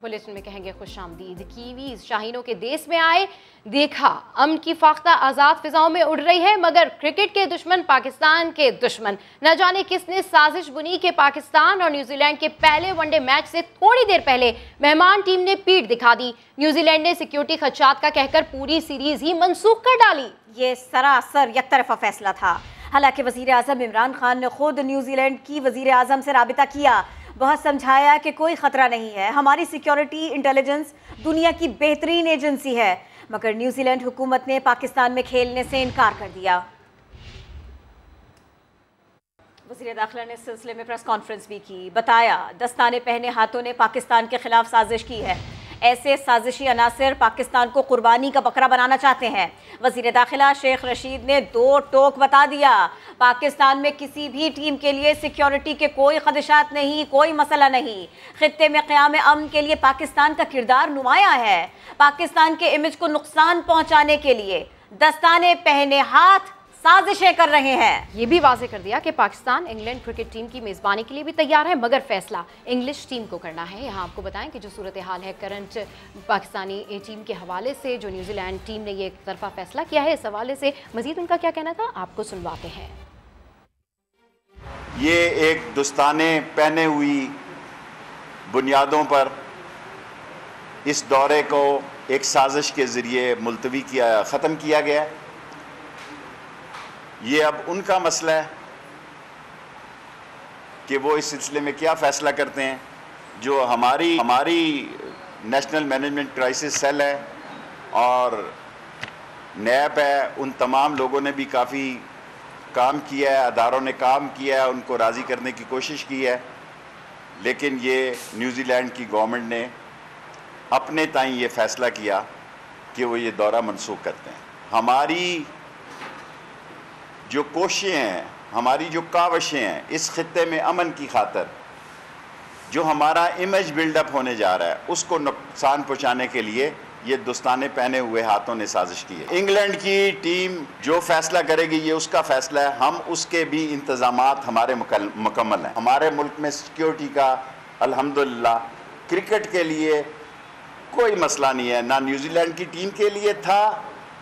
Bulletin में कहेंगे खुशामदीद। Kiwis शाहीनों के देश में आए, देखा अमन की फाख्ता आज़ाद फिजाओं में उड़ रही है, मगर क्रिकेट के दुश्मन पाकिस्तान के दुश्मन न जाने किसने साजिश बुनी कि पाकिस्तान और न्यूजीलैंड के पहले वनडे मैच से थोड़ी देर पहले मेहमान टीम ने पीठ दिखा दी। न्यूजीलैंड ने सिक्योरिटी खदशात का कहकर पूरी सीरीज ही मनसूख कर डाली। ये सरासर यकतरफा फैसला था। हालांकि वजीर आजम इमरान खान ने खुद न्यूजीलैंड की वजीर आजम से राबिता किया, बहुत समझाया कि कोई खतरा नहीं है, हमारी सिक्योरिटी इंटेलिजेंस दुनिया की बेहतरीन एजेंसी है, मगर न्यूजीलैंड हुकूमत ने पाकिस्तान में खेलने से इनकार कर दिया। वज़ीर दाखिला ने इस सिलसिले में प्रेस कॉन्फ्रेंस भी की, बताया दस्ताने पहने हाथों ने पाकिस्तान के खिलाफ साजिश की है, ऐसे साजिशी अनासिर पाकिस्तान को कुर्बानी का बकरा बनाना चाहते हैं। वज़ीर दाखिला शेख रशीद ने दो टोक बता दिया, पाकिस्तान में किसी भी टीम के लिए सिक्योरिटी के कोई खदशात नहीं, कोई मसला नहीं। खित्ते में क़याम अमन के लिए पाकिस्तान का किरदार नुमाया है। पाकिस्तान के इमेज को नुकसान पहुँचाने के लिए दस्ताने पहने हाथ साजिशें कर रहे हैं। ये भी वाज़ेह कर दिया कि पाकिस्तान इंग्लैंड क्रिकेट टीम की मेज़बानी के लिए भी तैयार है, मगर फैसला इंग्लिश टीम को करना है। यहाँ आपको बताएं कि जो सूरत हाल है करंट पाकिस्तानी टीम के हवाले से, जो न्यूजीलैंड टीम ने ये एक तरफा फैसला किया है, इस हवाले से मजीद उनका क्या कहना था आपको सुनवाते हैं। ये एक दस्ताने पहने हुई बुनियादों पर इस दौरे को एक साजिश के ज़रिए मुलतवी किया, ख़त्म किया गया। ये अब उनका मसला है कि वो इस सिलसिले में क्या फ़ैसला करते हैं। जो हमारी नेशनल मैनेजमेंट क्राइसिस सेल है और नैब है, उन तमाम लोगों ने भी काफ़ी काम किया है, अदारों ने काम किया है, उनको राज़ी करने की कोशिश की है, लेकिन ये न्यूजीलैंड की गवर्नमेंट ने अपने ताईं ये फ़ैसला किया कि वो ये दौरा मनसूख करते हैं। हमारी जो कोशिशें हैं, हमारी जो कावशें हैं इस खित्ते में अमन की खातर, जो हमारा इमेज बिल्डअप होने जा रहा है, उसको नुकसान पहुंचाने के लिए ये दस्ताने पहने हुए हाथों ने साजिश की है। इंग्लैंड की टीम जो फैसला करेगी ये उसका फैसला है, हम उसके भी इंतजामात हमारे मुकम्मल हैं। हमारे मुल्क में सिक्योरिटी का अल्हम्दुलिल्लाह क्रिकेट के लिए कोई मसला नहीं है, ना न्यूजीलैंड की टीम के लिए था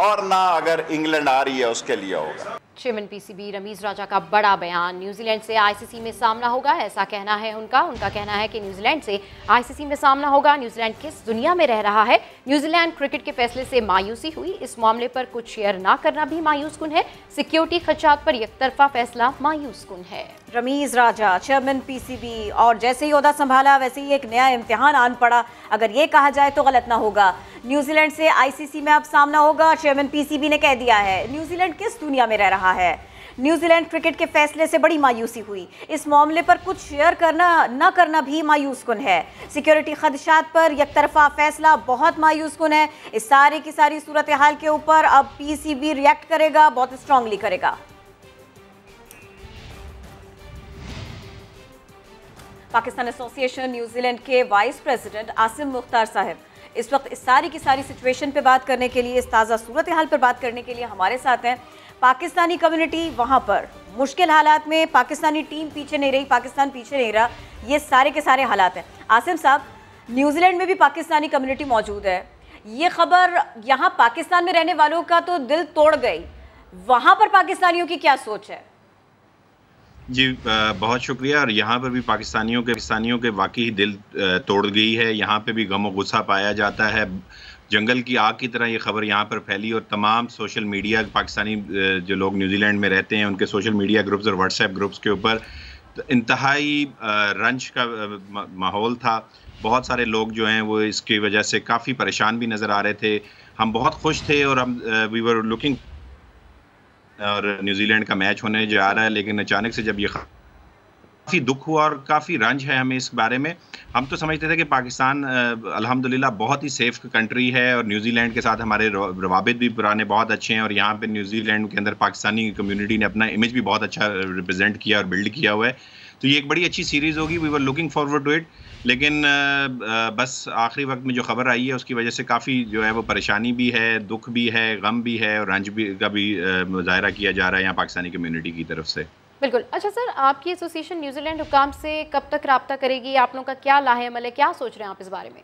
और ना अगर इंग्लैंड आ रही है उसके लिए होगा। चेयरमैन पीसीबी रमीज राजा का बड़ा बयान, न्यूजीलैंड से आईसीसी में सामना होगा, ऐसा कहना है उनका कहना है कि न्यूजीलैंड से आईसीसी में सामना होगा। न्यूजीलैंड किस दुनिया में रह रहा है? न्यूजीलैंड क्रिकेट के फैसले से मायूसी हुई, इस मामले पर कुछ शेयर ना करना भी मायूस कुन है। सिक्योरिटी खदशात पर एकतरफा फैसला मायूस कुन है। रमीज राजा चेयरमैन पीसीबी, और जैसे ही ओहदा संभाला वैसे ही एक नया इम्तिहान आन पड़ा, अगर ये कहा जाए तो गलत ना होगा। न्यूजीलैंड से आईसीसी में अब सामना होगा, चेयरमैन पीसीबी ने कह दिया है। न्यूजीलैंड किस दुनिया में रह रहा है? न्यूजीलैंड क्रिकेट के फैसले से बड़ी मायूसी हुई, इस मामले पर कुछ शेयर करना ना करना भी मायूस कुन है। सिक्योरिटी खदशात पर एकतरफा फैसला बहुत मायूस कुन है। इस सारी की सारी सूरत हाल के ऊपर अब पीसीबी रिएक्ट करेगा, बहुत स्ट्रांगली करेगा। पाकिस्तान एसोसिएशन न्यूजीलैंड के वाइस प्रेसिडेंट आसिम मुख्तार साहब इस वक्त इस सारी की सारी सिचुएशन पे बात करने के लिए, इस ताज़ा सूरत हाल पर बात करने के लिए हमारे साथ हैं। पाकिस्तानी कम्युनिटी वहाँ पर मुश्किल हालात में, पाकिस्तानी टीम पीछे नहीं रही, पाकिस्तान पीछे नहीं रहा, ये सारे के सारे हालात हैं। आसिम साहब, न्यूजीलैंड में भी पाकिस्तानी कम्युनिटी मौजूद है, ये खबर यहाँ पाकिस्तान में रहने वालों का तो दिल तोड़ गई, वहाँ पर पाकिस्तानियों की क्या सोच है? जी बहुत शुक्रिया। और यहाँ पर भी पाकिस्तानियों के वाकई दिल तोड़ गई है। यहाँ पे भी गम और गुस्सा पाया जाता है, जंगल की आग की तरह ये खबर यहाँ पर फैली। और तमाम सोशल मीडिया, पाकिस्तानी जो लोग न्यूजीलैंड में रहते हैं उनके सोशल मीडिया ग्रुप्स और व्हाट्सएप ग्रुप्स के ऊपर इंतहाई रंज का माहौल था। बहुत सारे लोग जो हैं वो इसकी वजह से काफ़ी परेशान भी नज़र आ रहे थे। हम बहुत खुश थे और हम वी वर लुकिंग, और न्यूजीलैंड का मैच होने जा रहा है, लेकिन अचानक से जब ये काफ़ी दुख हुआ और काफ़ी रंज है हमें इस बारे में। हम तो समझते थे कि पाकिस्तान अल्हम्दुलिल्लाह बहुत ही सेफ कंट्री है और न्यूजीलैंड के साथ हमारे रवाबित भी पुराने बहुत अच्छे हैं, और यहाँ पे न्यूजीलैंड के अंदर पाकिस्तानी कम्युनिटी ने अपना इमेज भी बहुत अच्छा रिप्रेजेंट किया और बिल्ड किया हुआ है। तो ये एक बड़ी अच्छी सीरीज़ होगी, we were looking forward to it. लेकिन बस आखिरी वक्त में जो खबर आई है उसकी वजह से काफ़ी जो है वो परेशानी भी है, दुख भी है, गम भी है, और रंज भी का भी मुजाहरा किया जा रहा है यहाँ पाकिस्तानी कम्युनिटी की तरफ से। बिल्कुल। अच्छा सर, आपकी एसोसिएशन न्यूजीलैंड हुकाम से कब तक राब्ता करेगी? आप लोगों का क्या लाहेमल है, क्या सोच रहे हैं आप इस बारे में?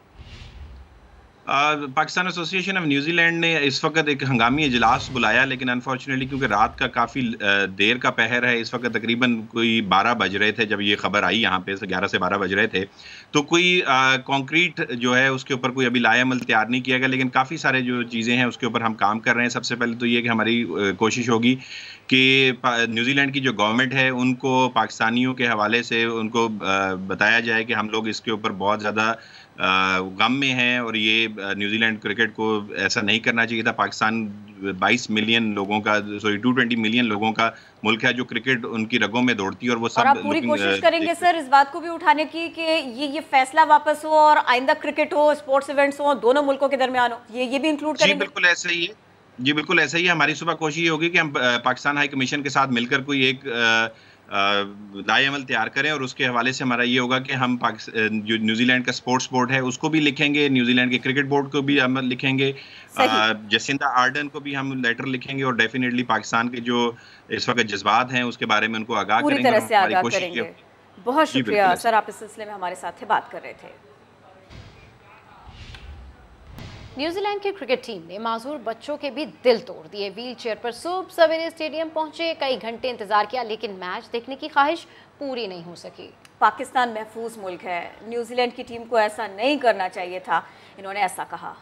पाकिस्तान एसोसिएशन ऑफ न्यूजीलैंड ने इस वक्त एक हंगामी इजलास बुलाया, लेकिन अनफॉर्चुनेटली क्योंकि रात का काफ़ी देर का पहर है, इस वक्त तकरीबन कोई 12 बज रहे थे जब ये खबर आई, यहाँ पे 11 से 12 बज रहे थे, तो कोई कॉन्क्रीट जो है उसके ऊपर कोई अभी लाएमल तैयार नहीं किया गया, लेकिन काफ़ी सारे जो चीज़ें हैं उसके ऊपर हम काम कर रहे हैं। सबसे पहले तो ये कि हमारी कोशिश होगी कि न्यूजीलैंड की जो गवर्नमेंट है उनको पाकिस्तानियों के हवाले से उनको बताया जाए कि हम लोग इसके ऊपर बहुत ज़्यादा गम में हैं और ये न्यूजीलैंड क्रिकेट को ऐसा नहीं करना चाहिए था। पाकिस्तान 22 मिलियन लोगों का 220 मिलियन लोगों का मुल्क है जो क्रिकेट उनकी रगों में दौड़ती है और वो सब। और आप पूरी कोशिश करेंगे सर इस बात को भी उठाने की कि ये फैसला वापस हो और आइंदा क्रिकेट हो, स्पोर्ट्स इवेंट्स हो, दोनों मुल्कों के दरमियान हो, ये भी इंक्लूड करेंगे? बिल्कुल ऐसा ही है जी, बिल्कुल ऐसा ही है। हमारी सुबह कोशिश ये होगी कि हम पाकिस्तान हाई कमीशन के साथ मिलकर कोई एक लाएमल तैयार करें और उसके हवाले से हमारा ये होगा कि हम जो न्यूजीलैंड का स्पोर्ट्स बोर्ड है उसको भी लिखेंगे, न्यूजीलैंड के क्रिकेट बोर्ड को भी हम लिखेंगे, जसिंदा आर्डन को भी हम लेटर लिखेंगे और डेफिनेटली पाकिस्तान के जो इस वक्त जज्बात हैं उसके बारे में उनको आगाह पूरी करेंगे। तरह से आगाह करेंगे। बहुत शुक्रिया सर, आप इस सिलसिले में हमारे साथ बात कर रहे थे। न्यूजीलैंड की क्रिकेट टीम ने माजूर बच्चों के भी दिल तोड़ दिए। व्हील चेयर पर सुबह सवेरे स्टेडियम पहुंचे, कई घंटे इंतजार किया, लेकिन मैच देखने की ख्वाहिश पूरी नहीं हो सकी। पाकिस्तान महफूज मुल्क है, न्यूजीलैंड की टीम को ऐसा नहीं करना चाहिए था, इन्होंने ऐसा कहा।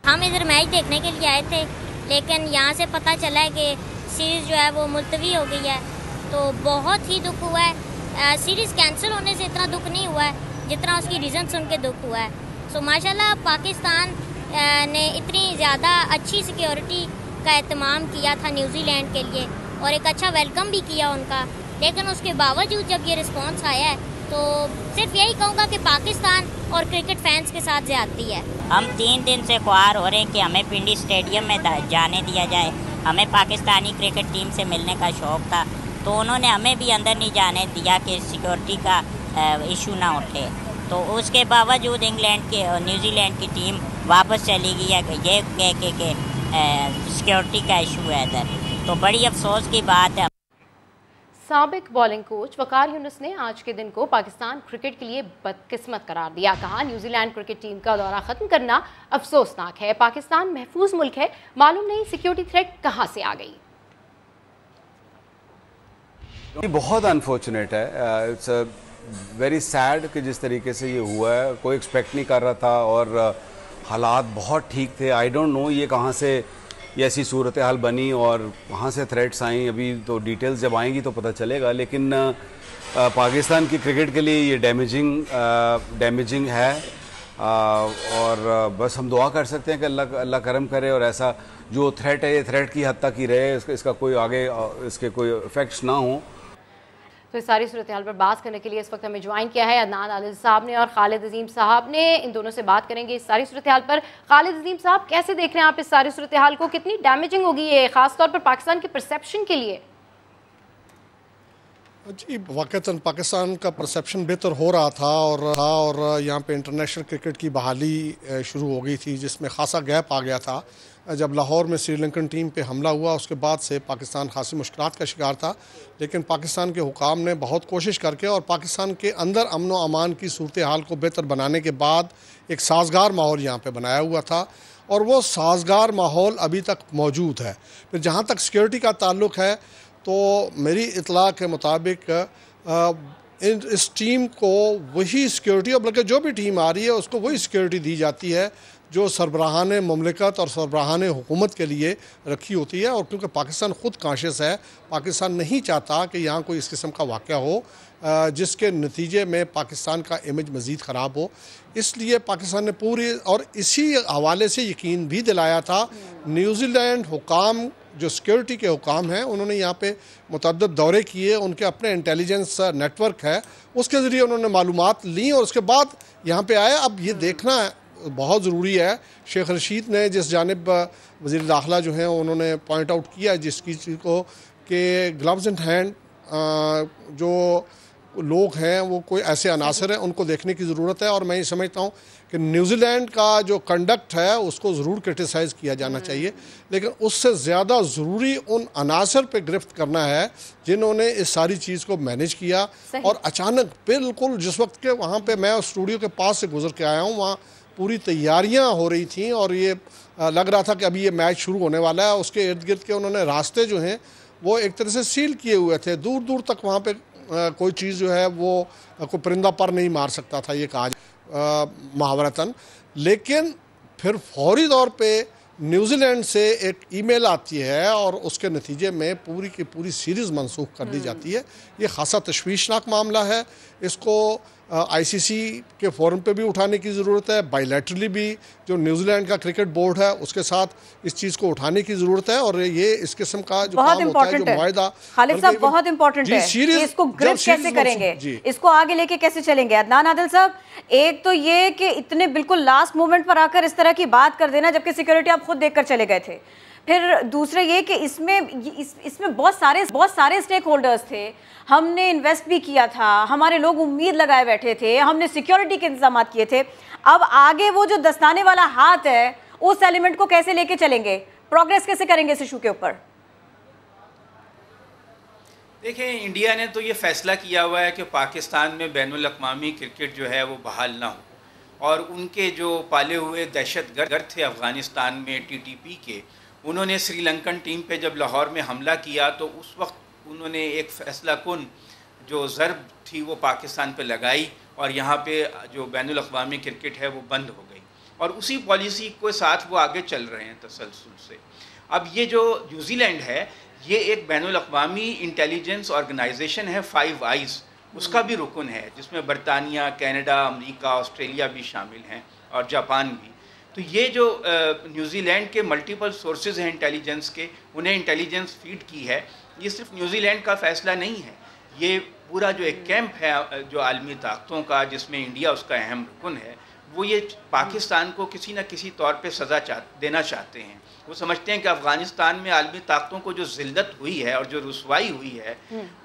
हम इधर मैच देखने के लिए आए थे, लेकिन यहाँ से पता चला है कि सीरीज़ जो है वो मुलतवी हो गई है, तो बहुत ही दुख हुआ है। सीरीज़ कैंसिल होने से इतना दुख नहीं हुआ है जितना उसकी रीज़न सुन के दुख हुआ है। सो माशाल्लाह पाकिस्तान ने इतनी ज़्यादा अच्छी सिक्योरिटी का एहतमाम किया था न्यूजीलैंड के लिए और एक अच्छा वेलकम भी किया उनका, लेकिन उसके बावजूद जब ये रिस्पांस आया है तो सिर्फ यही कहूँगा कि पाकिस्तान और क्रिकेट फैंस के साथ ज़्यादती है। हम 3 दिन से ख्वार हो रहे हैं कि हमें पिंडी स्टेडियम में जाने दिया जाए। हमें पाकिस्तानी क्रिकेट टीम से मिलने का शौक़ था, तो उन्होंने हमें भी अंदर नहीं जाने दिया कि सिक्योरिटी का इशू ना उठे। तो उसके बावजूद इंग्लैंड की और न्यूजीलैंड की टीम वापस चली गई है कि ये कह के सिक्योरिटी का इशू है इधर, तो बड़ी अफसोस की बात है। साबिक बॉलिंग कोच वकार यूनुस ने आज के दिन को पाकिस्तान क्रिकेट के लिए बदकिस्मत करार दिया। कहा, न्यूजीलैंड क्रिकेट टीम का दौरा ख़त्म करना अफसोसनाक है। पाकिस्तान महफूज मुल्क है, मालूम नहीं सिक्योरिटी थ्रेट कहाँ से आ गई। बहुत अनफॉर्चुनेट है, इट्स वेरी सैड कि जिस तरीके से ये हुआ है, कोई एक्सपेक्ट नहीं कर रहा था और हालात बहुत ठीक थे। आई डोंट नो ये कहाँ से ये ऐसी सूरत हाल बनी और कहाँ से थ्रेट्स आई, अभी तो डिटेल्स जब आएंगी तो पता चलेगा। लेकिन पाकिस्तान की क्रिकेट के लिए ये डैमेजिंग है और बस हम दुआ कर सकते हैं कि अल्लाह करम करे और ऐसा जो थ्रेट है ये थ्रेट की हद तक ही रहे, इसका कोई आगे इसके कोई इफेक्ट्स ना हो। तो इस सारी सूरत हाल पर बात करने के लिए इस वक्त हमें ज्वाइन किया है अदनान आदिल साहब ने और खालिद अजीम साहब ने। इन दोनों से बात करेंगे इस सारी सूरत हाल पर। खालिद अजीम साहब, कैसे देख रहे हैं आप इस सारी सूरत हाल को? कितनी डैमेजिंग होगी ये खासतौर पर पाकिस्तान के परसेप्शन के लिए? जी, वाक़तन पाकिस्तान का परसेप्शन बेहतर हो रहा था और यहाँ पे इंटरनेशनल क्रिकेट की बहाली शुरू हो गई थी, जिसमें खासा गैप आ गया था। जब लाहौर में श्रीलंकन टीम पे हमला हुआ उसके बाद से पाकिस्तान खासी मुश्किलात का शिकार था, लेकिन पाकिस्तान के हुकाम ने बहुत कोशिश करके और पाकिस्तान के अंदर अमन व अमान की सूरत हाल को बेहतर बनाने के बाद एक साजगार माहौल यहाँ पे बनाया हुआ था और वो साजगार माहौल अभी तक मौजूद है। फिर जहाँ तक सिक्योरिटी का ताल्लुक़ है तो मेरी इतला के मुताबिक इस टीम को वही सिक्योरिटी, और बल्कि जो भी टीम आ रही है उसको वही सिक्योरिटी दी जाती है जो सरबराहान ममलिकत और सरबराहान हुकूमत के लिए रखी होती है। और क्योंकि पाकिस्तान ख़ुद कांशियस है, पाकिस्तान नहीं चाहता कि यहाँ कोई इस किस्म का वाक़या हो जिसके नतीजे में पाकिस्तान का इमेज मज़ीद ख़राब हो, इसलिए पाकिस्तान ने पूरी और इसी हवाले से यकीन भी दिलाया था। न्यूजीलैंड हुकाम जो सिक्योरिटी के हुकाम हैं उन्होंने यहाँ पे मुतअद्दिद दौरे किए, उनके अपने इंटेलिजेंस नेटवर्क है उसके ज़रिए उन्होंने मालूमात ली और उसके बाद यहाँ पे आए। अब ये देखना बहुत ज़रूरी है, शेख रशीद ने जिस जानिब वज़ीर दाखिला जो हैं उन्होंने पॉइंट आउट किया जिसकी चीज़ को कि ग्लव्स इन हैंड जो लोग हैं वो कोई ऐसे अनासर हैं उनको देखने की ज़रूरत है। और मैं ये समझता हूँ कि न्यूजीलैंड का जो कंडक्ट है उसको ज़रूर क्रिटिसाइज़ किया जाना चाहिए, लेकिन उससे ज़्यादा ज़रूरी उन अनासर पे गिरफ्त करना है जिन्होंने इस सारी चीज़ को मैनेज किया। और अचानक बिल्कुल जिस वक्त के वहाँ पे मैं स्टूडियो के पास से गुजर के आया हूँ, वहाँ पूरी तैयारियां हो रही थीं और ये लग रहा था कि अभी ये मैच शुरू होने वाला है। उसके इर्द गिर्द के उन्होंने रास्ते जो हैं वो एक तरह से सील किए हुए थे, दूर दूर तक वहाँ पे कोई चीज़ जो है वो कोई परिंदा पर नहीं मार सकता था, ये कहा मुहावरतन। लेकिन फिर फौरी तौर पे न्यूजीलैंड से एक ईमेल आती है और उसके नतीजे में पूरी की पूरी सीरीज़ मनसूख कर दी जाती है। ये खासा तशवीशनाक मामला है, इसको आईसीसी के फोरम पे भी उठाने की ज़रूरत है, बायलैटरली भी जो न्यूजीलैंड का क्रिकेट बोर्ड है उसके साथ इस चीज़ को उठाने की ज़रूरत है। और ये इस किस्म का जो काम होता है, जो मुआहदा, खालिद साहब बहुत इंपॉर्टेंट है कि इसको ग्रिप कैसे करेंगे, इसको आगे लेके कैसे चलेंगे। अदनान आदिल साहब, एक तो ये कि इतने बिल्कुल लास्ट मोमेंट पर आकर इस तरह की बात कर देना, जबकि सिक्योरिटी आप खुद देखकर चले गए थे। फिर दूसरे ये कि इसमें बहुत सारे स्टेक होल्डर्स थे, हमने इन्वेस्ट भी किया था, हमारे लोग उम्मीद लगाए बैठे थे, हमने सिक्योरिटी के इंतजाम किए थे। अब आगे वो जो दस्ताने वाला हाथ है उस एलिमेंट को कैसे लेके चलेंगे, प्रोग्रेस कैसे करेंगे इस इशू के ऊपर? देखें, इंडिया ने तो ये फैसला किया हुआ है कि पाकिस्तान में बैनुल अक़वामी क्रिकेट जो है वो बहाल ना हो, और उनके जो पाले हुए दहशतगर्द थे अफ़गानिस्तान में टीटीपी के, उन्होंने श्रीलंकन टीम पे जब लाहौर में हमला किया तो उस वक्त उन्होंने एक फ़ैसला कुन जो ज़रब थी वो पाकिस्तान पे लगाई और यहाँ पे जो बैनुल अक़वामी क्रिकेट है वो बंद हो गई, और उसी पॉलिसी के साथ वो आगे चल रहे हैं तसलसल से। अब ये जो न्यूजीलैंड है ये एक बैनुल अक़वामी इंटेलिजेंस ऑर्गेनाइजेशन है, 5 आइज़, उसका भी रुकन है, जिसमें बरतानिया, कनाडा, अमेरिका, ऑस्ट्रेलिया भी शामिल हैं और जापान भी। तो ये जो न्यूजीलैंड के मल्टीपल सोर्सेज हैं इंटेलिजेंस के, उन्हें इंटेलिजेंस फीड की है। ये सिर्फ न्यूजीलैंड का फ़ैसला नहीं है, ये पूरा जो एक कैंप है जो आलमी ताकतों का, जिसमें इंडिया उसका अहम रुकन है, वो ये पाकिस्तान को किसी न किसी तौर पे सज़ा देना चाहते हैं। वो समझते हैं कि अफ़गानिस्तान में आलमी ताकतों को जो ज़िल्लत हुई है और जो रुसवाई हुई है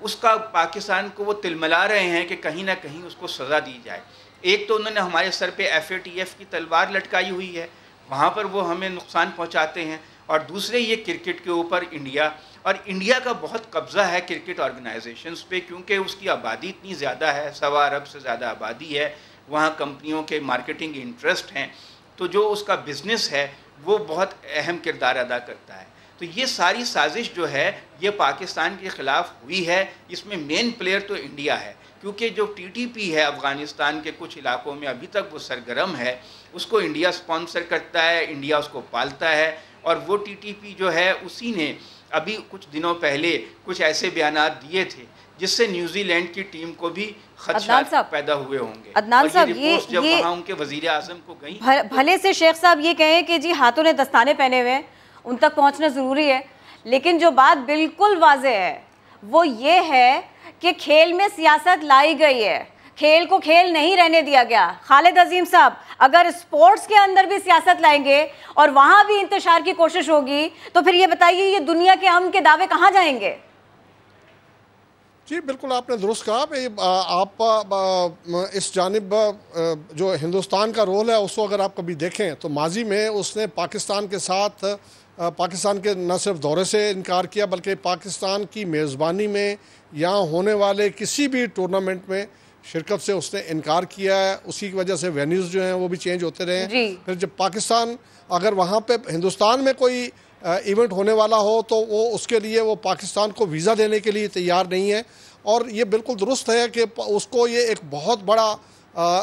उसका पाकिस्तान को वो तिलमिला रहे हैं कि कहीं ना कहीं उसको सज़ा दी जाए। एक तो उन्होंने हमारे सर पे FATF की तलवार लटकाई हुई है, वहाँ पर वो हमें नुकसान पहुँचाते हैं, और दूसरे ये क्रिकेट के ऊपर इंडिया का बहुत कब्ज़ा है क्रिकेट ऑर्गेनाइजेशंस पे, क्योंकि उसकी आबादी इतनी ज़्यादा है, 1.25 अरब से ज़्यादा आबादी है, वहाँ कंपनियों के मार्केटिंग इंटरेस्ट हैं, तो जो उसका बिज़नेस है वो बहुत अहम किरदार अदा करता है। तो ये सारी साजिश जो है ये पाकिस्तान के ख़िलाफ़ हुई है। इसमें मेन प्लेयर तो इंडिया है, क्योंकि जो TTP है अफ़गानिस्तान के कुछ इलाकों में अभी तक वो सरगर्म है, उसको इंडिया स्पॉन्सर करता है, इंडिया उसको पालता है, और वो TTP जो है उसी ने अभी कुछ दिनों पहले कुछ ऐसे बयानात दिए थे जिससे न्यूजीलैंड की टीम को भी खदशा पैदा हुए होंगे। अदनान साहब, ये जब वहाँ उनके वज़ीर आज़म को गई, भले से शेख साहब ये कहें कि जी हाथों ने दस्ताने पहने हुए हैं, उन तक पहुँचना ज़रूरी है, लेकिन जो बात बिल्कुल वाज़ेह है वो ये है कि खेल में सियासत लाई गई है, खेल को खेल नहीं रहने दिया गया। खालिद अजीम साहब, अगर स्पोर्ट्स के अंदर भी सियासत लाएंगे और वहाँ भी इंतशार की कोशिश होगी तो फिर ये बताइए ये दुनिया के अमन के दावे कहाँ जाएंगे? जी बिल्कुल, आपने दुरुस्त कहा। आप इस जानिब जो हिंदुस्तान का रोल है उसको अगर आप कभी देखें तो माजी में उसने पाकिस्तान के साथ पाकिस्तान के न सिर्फ दौरे से इनकार किया बल्कि पाकिस्तान की मेज़बानी में यहाँ होने वाले किसी भी टूर्नामेंट में शिरकत से उसने इनकार किया है। उसी की वजह से वेन्यूज़ जो हैं वो भी चेंज होते रहे। फिर जब पाकिस्तान अगर वहाँ पे हिंदुस्तान में कोई इवेंट होने वाला हो तो वो उसके लिए वो पाकिस्तान को वीज़ा देने के लिए तैयार नहीं है। और ये बिल्कुल दुरुस्त है कि उसको ये एक बहुत बड़ा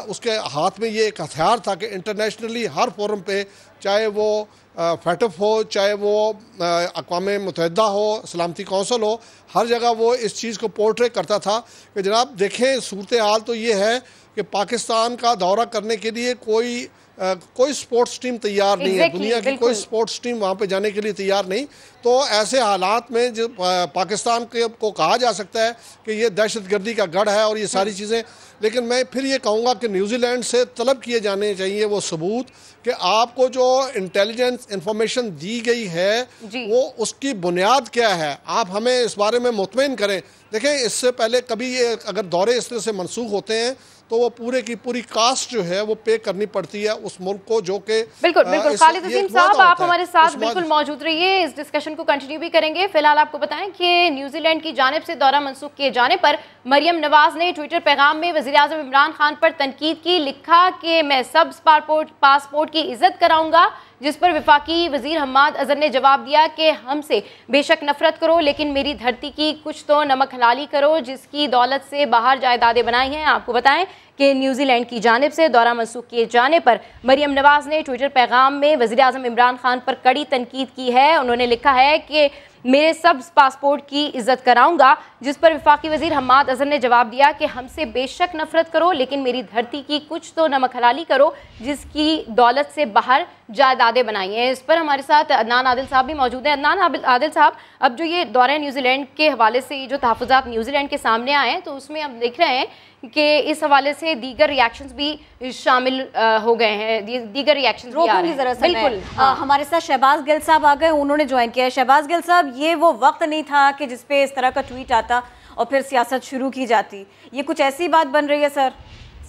उसके हाथ में ये एक हथियार था कि इंटरनेशनली हर फोरम पे, चाहे वो फैटफ हो, चाहे वो अक़वाम मुत्तहिदा हो, सलामती कौंसल हो, हर जगह वो इस चीज़ को पोर्ट्रे करता था कि जनाब देखें सूरत हाल तो ये है कि पाकिस्तान का दौरा करने के लिए कोई स्पोर्ट्स टीम तैयार नहीं है, दुनिया की कोई स्पोर्ट्स टीम वहाँ पे जाने के लिए तैयार नहीं। तो ऐसे हालात में जो पाकिस्तान को कहा जा सकता है कि ये दहशतगर्दी का गढ़ है और ये सारी चीज़ें, लेकिन मैं फिर ये कहूँगा कि न्यूजीलैंड से तलब किए जाने चाहिए वो सबूत कि आपको जो इंटेलिजेंस इंफॉर्मेशन दी गई है वो उसकी बुनियाद क्या है, आप हमें इस बारे में मुतमईन करें। देखें, इससे पहले कभी ये अगर दौरे इस तरह से मनसूख होते हैं तो वो पूरे की पूरी कास्ट जो है वो पे करनी पड़ती है उस मुल्क को, जो कि बिल्कुल बिल्कुल। खालिद अजीम साहब, आप हमारे साथ बिल्कुल मौजूद रहिए, इस डिस्कशन को कंटिन्यू भी करेंगे। फिलहाल आपको बताएं कि न्यूजीलैंड की जानिब से दौरा मनसूख किए जाने पर मरियम नवाज ने ट्विटर पैगाम में वज़ीर-ए-आज़म इमरान खान पर तनकीद की। लिखा कि मैं सब पासपोर्ट की इज्जत कराऊंगा, जिस पर वफाकी वजीर हम्माद अजहर ने जवाब दिया कि हमसे बेशक नफरत करो लेकिन मेरी धरती की कुछ तो नमक हलाली करो, जिसकी दौलत से बाहर जायदादें बनाई हैं। आपको बताएं कि न्यूजीलैंड की जानिब से दौरा मनसूख किए जाने पर मरियम नवाज ने ट्विटर पैगाम में वज़ीर-ए-आज़म इमरान खान पर कड़ी तनकीद की है। उन्होंने लिखा है कि मेरे सब पासपोर्ट की इज्जत कराऊंगा, जिस पर वफाकी वजीर हम्माद अजहर ने जवाब दिया कि हमसे बेशक नफरत करो लेकिन मेरी धरती की कुछ तो नमक हलाली करो, जिसकी दौलत से बाहर जायदादें बनाई हैं। इस पर हमारे साथ अदनान आदिल साहब भी मौजूद हैं। अदनान आदिल साहब, अब जो ये दौरा न्यूजीलैंड के हवाले से ये जो तहफ़्फ़ुज़ात न्यूजीलैंड के सामने आए हैं, तो उसमें हम देख रहे हैं कि इस हवाले से दीगर रिएक्शंस भी शामिल हो गए हैं, दीगर रिएक्शंस भी आ रहे हैं। बिल्कुल। हमारे साथ शहबाज गिल साहब आ गए, उन्होंने ज्वाइन किया है। शहबाज गिल साहब, ये वो वक्त नहीं था कि जिसपे इस तरह का ट्वीट आता और फिर सियासत शुरू की जाती, ये कुछ ऐसी बात बन रही है सर?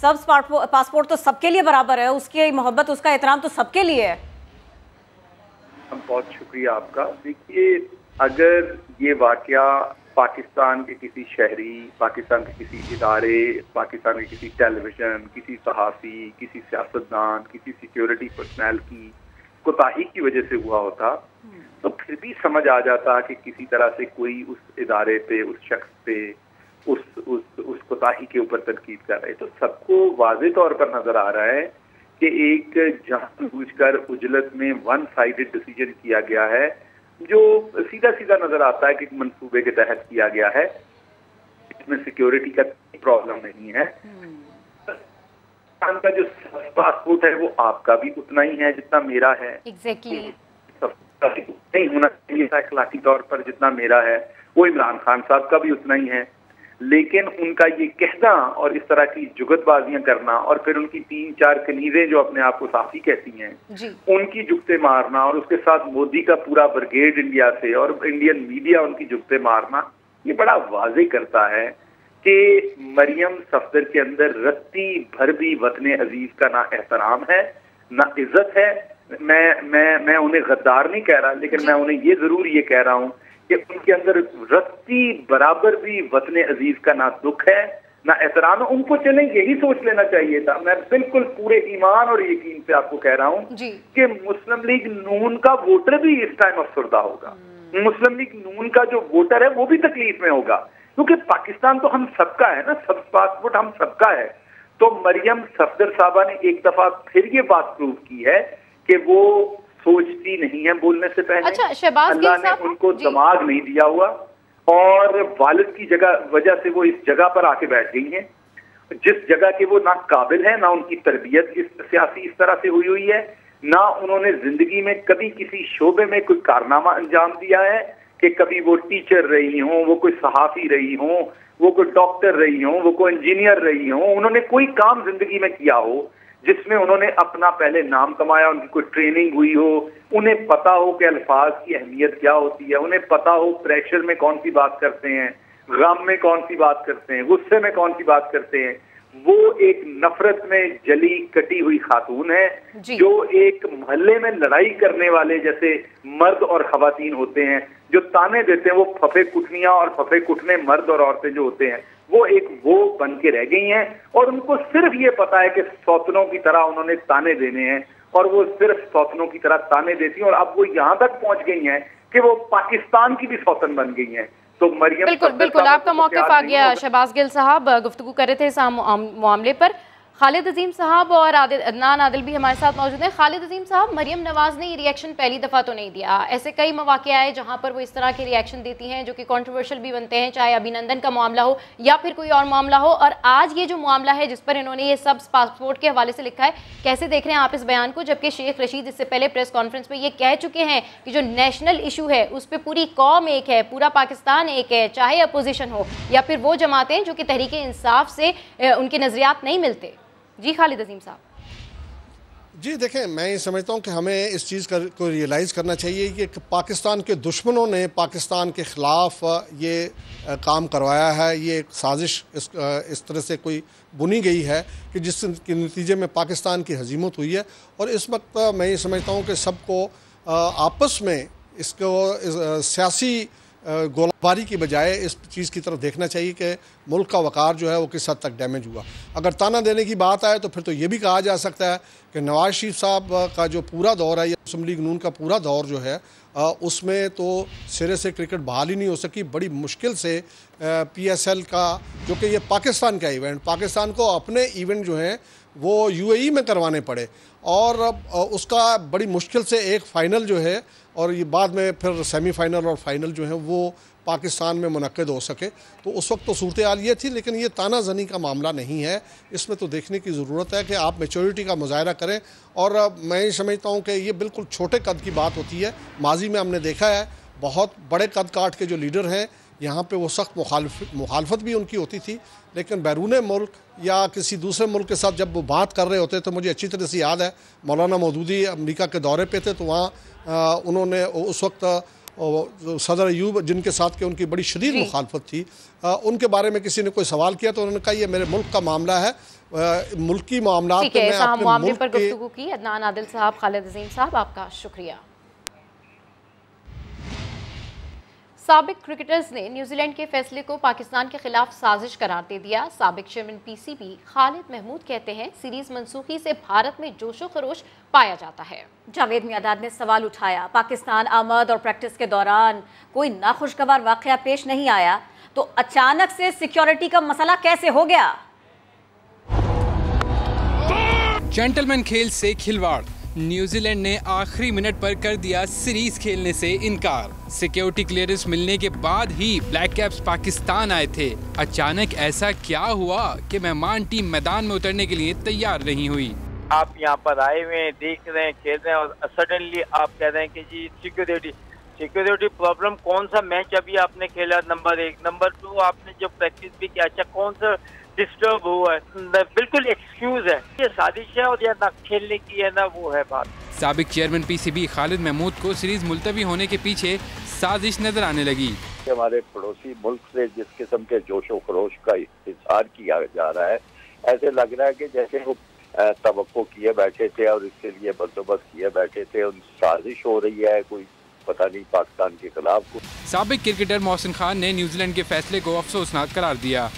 सब पासपोर्ट तो सबके लिए बराबर है, उसकी मोहब्बत, उसका एहतराम तो सबके लिए है। बहुत शुक्रिया आपका। देखिए, अगर ये वाकया पाकिस्तान के किसी शहरी, पाकिस्तान के किसी इदारे, पाकिस्तान के किसी टेलीविजन, किसी सहाफ़ी, किसी सियासतदान, किसी सिक्योरिटी पर्सनल की कोताही की वजह से हुआ होता, तो फिर भी समझ आ जाता कि किसी तरह से कोई उस इदारे पे, उस शख्स पे, उस कोताही के ऊपर तनकीद कर रहे। तो सबको वाज़े तौर पर नजर आ रहा है कि एक जानबूझकर उजलत में वन साइडेड डिसीजन किया गया है, जो सीधा सीधा नजर आता है कि मंसूबे के तहत किया गया है। इसमें सिक्योरिटी का प्रॉब्लम नहीं है। का जो पासपोर्ट है वो आपका भी उतना ही है जितना मेरा है। एग्जैक्टली। नहीं होना चाहिए था इखलाकी तौर पर जितना मेरा है, वो इमरान खान साहब का भी उतना ही है। लेकिन उनका ये कहना और इस तरह की जुगतबाजियां करना और फिर उनकी 3-4 कनीजें जो अपने आप को साफी कहती हैं, उनकी जुगते मारना, और उसके साथ मोदी का पूरा ब्रिगेड इंडिया से और इंडियन मीडिया उनकी जुगते मारना, ये बड़ा वाजे करता है कि मरियम सफदर के अंदर रत्ती भर भी वतन अजीज का ना एहतराम है, ना इज्जत है। मैं उन्हें गद्दार नहीं कह रहा, लेकिन मैं उन्हें ये जरूर ये कह रहा हूँ कि उनके अंदर रत्ती बराबर भी वतन अजीज का ना दुख है, ना एहतराम है। उनको चले यही सोच लेना चाहिए था। मैं बिल्कुल पूरे ईमान और यकीन से आपको कह रहा हूँ कि मुस्लिम लीग नून का वोटर भी इस टाइम अफसरदा होगा। मुस्लिम लीग नून का जो वोटर है वो भी तकलीफ में होगा, क्योंकि पाकिस्तान तो हम सबका है ना, सब पासपोर्ट हम सबका है। तो मरियम सफदर साहबा ने एक दफा फिर ये बात प्रूव की है कि वो सोचती नहीं है बोलने से पहले। अच्छा, अल्लाह ने उनको दिमाग नहीं दिया हुआ और वालिद की वजह से वो इस जगह पर आके बैठ गई हैं, जिस जगह के वो ना काबिल है, ना उनकी तरबियत इस तरह से हुई है, ना उन्होंने जिंदगी में कभी किसी शोबे में कोई कारनामा अंजाम दिया है कि कभी वो टीचर रही हों, वो कोई सहाफी रही हों, वो कोई डॉक्टर रही हों, वो कोई इंजीनियर रही हों। उन्होंने कोई काम जिंदगी में किया हो जिसमें उन्होंने अपना पहले नाम कमाया, उनकी कोई ट्रेनिंग हुई हो, उन्हें पता हो कि अल्फाज की अहमियत क्या होती है, उन्हें पता हो प्रेशर में कौन सी बात करते हैं, गम में कौन सी बात करते हैं, गुस्से में कौन सी बात करते हैं। वो एक नफरत में जली कटी हुई खातून है, जो एक मोहल्ले में लड़ाई करने वाले जैसे मर्द और खवातीन होते हैं, जो ताने देते हैं, वो फफे कुटनियां और फफे कुटने मर्द और औरतें जो होते हैं, वो बन के रह गई हैं। और उनको सिर्फ ये पता है कि सौतनों की तरह उन्होंने ताने देने हैं, और वो सिर्फ सौतनों की तरह ताने देती हैं। और अब वो यहाँ तक पहुंच गई हैं कि वो पाकिस्तान की भी सौतन बन गई हैं। तो मरियम, बिल्कुल आपका मौक़िफ़ आ गया। शहबाज गिल साहब गुफ्तगू कर रहे थे इस मामले पर। खालिद अजीम साहब और अदनान आदिल भी हमारे साथ मौजूद हैं। खालिद अजीम साहब, मरियम नवाज ने ये रिएक्शन पहली दफ़ा तो नहीं दिया, ऐसे कई मौक़े आए जहाँ पर वो इस तरह के रिएक्शन देती हैं जो कि कंट्रोवर्शियल भी बनते हैं, चाहे अभिनंदन का मामला हो या फिर कोई और मामला हो। और आज ये जो मामला है जिस पर इन्होंने ये सब पासपोर्ट के हवाले से लिखा है, कैसे देख रहे हैं आप इस बयान को? जबकि शेख रशीद इससे पहले प्रेस कॉन्फ्रेंस में ये कह चुके हैं कि जो नेशनल इशू है उस पर पूरी कौम एक है, पूरा पाकिस्तान एक है, चाहे अपोजिशन हो या फिर वो जमातें जो कि तहरीक इंसाफ से उनके नज़रियात नहीं मिलते। जी खालिद अजीम साहब। जी देखें, मैं ये समझता हूँ कि हमें इस चीज़ को रियलाइज़ करना चाहिए कि पाकिस्तान के दुश्मनों ने पाकिस्तान के ख़िलाफ़ ये काम करवाया है। ये एक साजिश इस तरह से कोई बुनी गई है कि जिसके नतीजे में पाकिस्तान की हजीमत हुई है। और इस वक्त मैं ये समझता हूँ कि सबको आपस में इसको सियासी गोलाबारी की बजाय इस चीज़ की तरफ देखना चाहिए कि मुल्क का वक़ार जो है वो किस हद तक डैमेज हुआ। अगर ताना देने की बात आए तो फिर तो ये भी कहा जा सकता है कि नवाज़ शरीफ साहब का जो पूरा दौर है या मुस्लिम लीग नून का पूरा दौर जो है उसमें तो सिरे से क्रिकेट बहाल ही नहीं हो सकी। बड़ी मुश्किल से PSL का, जो कि ये पाकिस्तान का इवेंट, पाकिस्तान को अपने इवेंट जो हैं वो UAE में करवाने पड़े और उसका बड़ी मुश्किल से एक फ़ाइनल जो है और ये बाद में फिर सेमीफाइनल और फाइनल जो है वो पाकिस्तान में मुनक्किद हो सके। तो उस वक्त तो सूरत हाल ये थी, लेकिन ये ताना ज़नी का मामला नहीं है। इसमें तो देखने की ज़रूरत है कि आप मैच्योरिटी का मुजाहरा करें। और मैं ये समझता हूँ कि ये बिल्कुल छोटे कद की बात होती है। माजी में हमने देखा है बहुत बड़े कद काट के जो लीडर हैं यहाँ पे वो सख्त मुखालफत भी उनकी होती थी, लेकिन बैरून मुल्क या किसी दूसरे मुल्क के साथ जब वो बात कर रहे होते तो मुझे अच्छी तरह से याद है मौलाना मौदूदी अमेरिका के दौरे पे थे तो वहाँ उन्होंने उस वक्त सदर अयूब जिनके साथ के उनकी बड़ी शदीद मुखालफत थी, उनके बारे में किसी ने कोई सवाल किया तो उन्होंने कहा ये मेरे मुल्क का मामला है, मुल्की मामलात पे मैं अपने मुल्क पर गुफ्तगू की। अदनान आदिल साहब, खालिद अजीम साहब, आपका शुक्रिया। साबिक क्रिकेटर्स ने न्यूजीलैंड के फैसले को पाकिस्तान के खिलाफ साजिश करार दे दिया। साबिक चेयरमैन PCB खालिद महमूद कहते हैं सीरीज मनसूखी से भारत में जोशो खरोश पाया जाता है। जावेद मियादाद ने सवाल उठाया, पाकिस्तान आमद और प्रैक्टिस के दौरान कोई नाखुशगवार वाकया पेश नहीं आया तो अचानक से सिक्योरिटी का मसला कैसे हो गया? जेंटलमैन खेल से खिलवाड़, न्यूजीलैंड ने आखिरी मिनट पर कर दिया सीरीज खेलने से इनकार। सिक्योरिटी क्लियरेंस मिलने के बाद ही ब्लैक कैप्स पाकिस्तान आए थे। अचानक ऐसा क्या हुआ कि मेहमान टीम मैदान में उतरने के लिए तैयार नहीं हुई? आप यहाँ पर आए हुए हैं, देख रहे हैं, खेल रहे हैं और सडनली आप कह रहे हैं कि जी सिक्योरिटी प्रॉब्लम। कौन सा मैच अभी आपने खेला? नंबर 1, नंबर 2 आपने जो प्रैक्टिस भी किया, अच्छा कौन सा डिस्टर्ब हुआ है? बिल्कुल एक्सक्यूज है, ये साजिश है और या ना खेलने की है ना वो है बात। साबिक चेयरमैन PCB खालिद महमूद को सीरीज मुलतवी होने के पीछे साजिश नजर आने लगी। हमारे पड़ोसी मुल्क से जिस किस्म के जोशो खरोश का इजहार किया जा रहा है, ऐसे लग रहा है कि जैसे वो तवक्को किए बैठे थे और इसके लिए बंदोबस्त किए बैठे थे, उन साजिश हो रही है कोई पता नहीं पाकिस्तान के खिलाफ। साबिक क्रिकेटर मोहसिन खान ने न्यूजीलैंड के फैसले को अफसोसनाक करार दिया।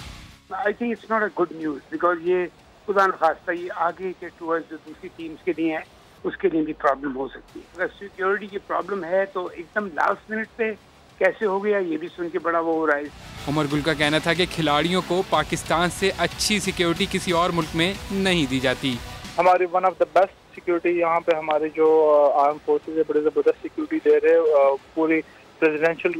I think it's not a good news because ये खुदा न खास्ता ये आगे के टूर्स जो दूसरी टीम्स के लिए हैं उसके लिए भी प्रॉब्लम हो सकती है। अगर सिक्योरिटी की प्रॉब्लम है तो एकदम लास्ट मिनट पे कैसे हो गया ये भी सुन के बड़ा वो हो रहा है। उमर गुल का कहना था कि खिलाड़ियों को पाकिस्तान से अच्छी सिक्योरिटी किसी और मुल्क में नहीं दी जाती। हमारी one of the best security यहाँ पे हमारे जो आर्म फोर्सेज है बड़े ज़बरदस्त सिक्योरिटी दे रहे हैं, पूरी प्रेसिडेंशियल